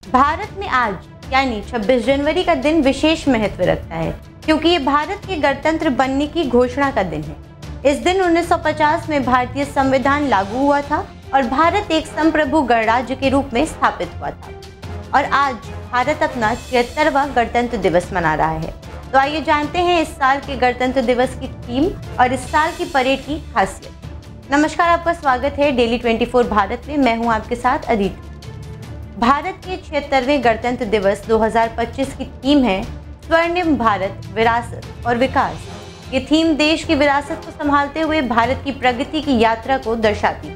भारत में आज यानी 26 जनवरी का दिन विशेष महत्व रखता है क्योंकि ये भारत के गणतंत्र बनने की घोषणा का दिन है। इस दिन 1950 में भारतीय संविधान लागू हुआ था और भारत एक संप्रभु गणराज्य के रूप में स्थापित हुआ था। और आज भारत अपना 76वां गणतंत्र दिवस मना रहा है। तो आइए जानते हैं इस साल के गणतंत्र दिवस की थीम और इस साल की परेड की खासियत। नमस्कार, आपका स्वागत है डेली 24 भारत में। मैं हूं आपके साथ अदिति। भारत के 76वें गणतंत्र दिवस 2025 की थीम है स्वर्णिम भारत, विरासत और विकास। ये थीम देश की विरासत को संभालते हुए भारत की प्रगति की यात्रा को दर्शाती है।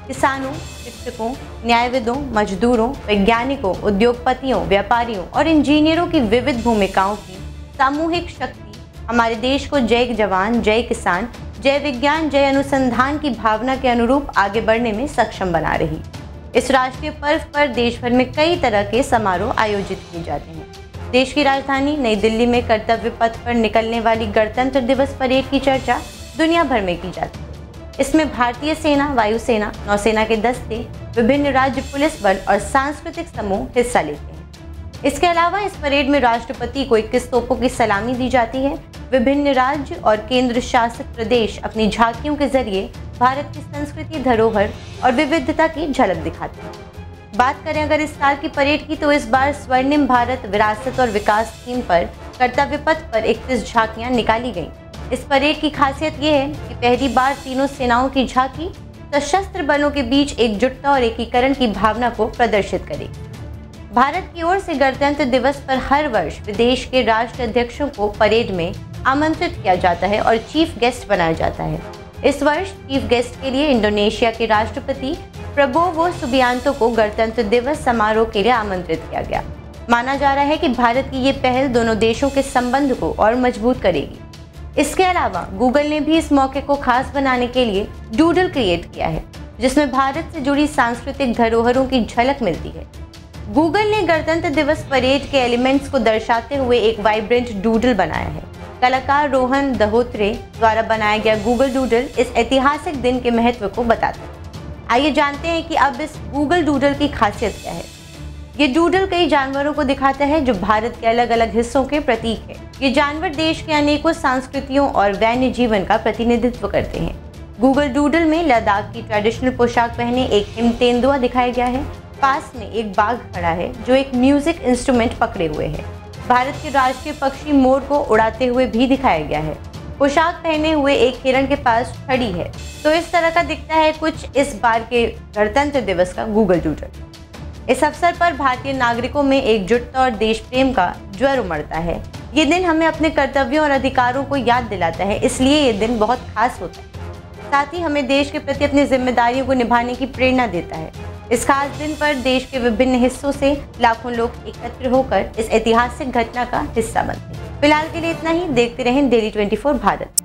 किसानों, शिक्षकों, न्यायविदों, मजदूरों, वैज्ञानिकों, उद्योगपतियों, व्यापारियों और इंजीनियरों की विविध भूमिकाओं की सामूहिक शक्ति हमारे देश को जय जवान, जय किसान, जय विज्ञान, जय अनुसंधान की भावना के अनुरूप आगे बढ़ने में सक्षम बना रही। इस राष्ट्रीय पर्व पर देश भर में कई तरह के समारोह आयोजित किए जाते हैं। देश की राजधानी नई दिल्ली में कर्तव्य पथ पर निकलने वाली गणतंत्र दिवस परेड की चर्चा दुनिया भर में की जाती है। इसमें भारतीय सेना, वायुसेना, नौसेना के दस्ते, विभिन्न राज्य पुलिस बल और सांस्कृतिक समूह हिस्सा लेते हैं। इसके अलावा इस परेड में राष्ट्रपति को 21 तोपों की सलामी दी जाती है। विभिन्न राज्य और केंद्र शासित प्रदेश अपनी झांकियों के जरिए भारत की संस्कृति, धरोहर और विविधता की झलक दिखाते हैं। बात करें अगर इस साल की परेड की, तो इस बार स्वर्णिम भारत, विरासत और विकास थीम पर कर्तव्य पथ पर 31 झांकियां निकाली गईं। इस परेड की खासियत ये है कि पहली बार तीनों सेनाओं की झांकी सशस्त्र बलों के बीच एकजुटता और एकीकरण की भावना को प्रदर्शित करेगी। भारत की ओर से गणतंत्र दिवस पर हर वर्ष विदेश के राष्ट्राध्यक्षों को परेड में आमंत्रित किया जाता है और चीफ गेस्ट बनाया जाता है। इस वर्ष चीफ गेस्ट के लिए इंडोनेशिया के राष्ट्रपति प्रबोवो सुबियांतो को गणतंत्र दिवस समारोह के लिए आमंत्रित किया गया। माना जा रहा है कि भारत की ये पहल दोनों देशों के संबंध को और मजबूत करेगी। इसके अलावा गूगल ने भी इस मौके को खास बनाने के लिए डूडल क्रिएट किया है, जिसमें भारत से जुड़ी सांस्कृतिक धरोहरों की झलक मिलती है। गूगल ने गणतंत्र दिवस परेड के एलिमेंट्स को दर्शाते हुए एक वाइब्रेंट डूडल बनाया है। कलाकार रोहन दहोत्रे द्वारा बनाया गया गूगल डूडल इस ऐतिहासिक दिन के महत्व को बताता है। आइए जानते हैं कि अब इस गूगल डूडल की खासियत क्या है। ये डूडल कई जानवरों को दिखाता है जो भारत के अलग अलग हिस्सों के प्रतीक है। ये जानवर देश के अनेकों संस्कृतियों और वन्य जीवन का प्रतिनिधित्व करते हैं। गूगल डूडल में लद्दाख की ट्रेडिशनल पोशाक पहने एक हिम तेंदुआ दिखाया गया है। पास में एक बाघ खड़ा है जो एक म्यूजिक इंस्ट्रूमेंट पकड़े हुए है। भारत के राष्ट्रीय पक्षी मोर को उड़ाते हुए भी दिखाया गया है। पोशाक पहने हुए एक हिरण के पास छड़ी है। तो इस तरह का दिखता है कुछ इस बार के गणतंत्र दिवस का गूगल डूडल। इस अवसर पर भारतीय नागरिकों में एकजुटता और देश प्रेम का ज्वर उमड़ता है। ये दिन हमें अपने कर्तव्यों और अधिकारों को याद दिलाता है, इसलिए ये दिन बहुत खास होता है। साथ ही हमें देश के प्रति अपनी जिम्मेदारियों को निभाने की प्रेरणा देता है। इस खास दिन पर देश के विभिन्न हिस्सों से लाखों लोग एकत्र होकर इस ऐतिहासिक घटना का हिस्सा बनते हैं। फिलहाल के लिए इतना ही। देखते रहें डेली 24 भारत।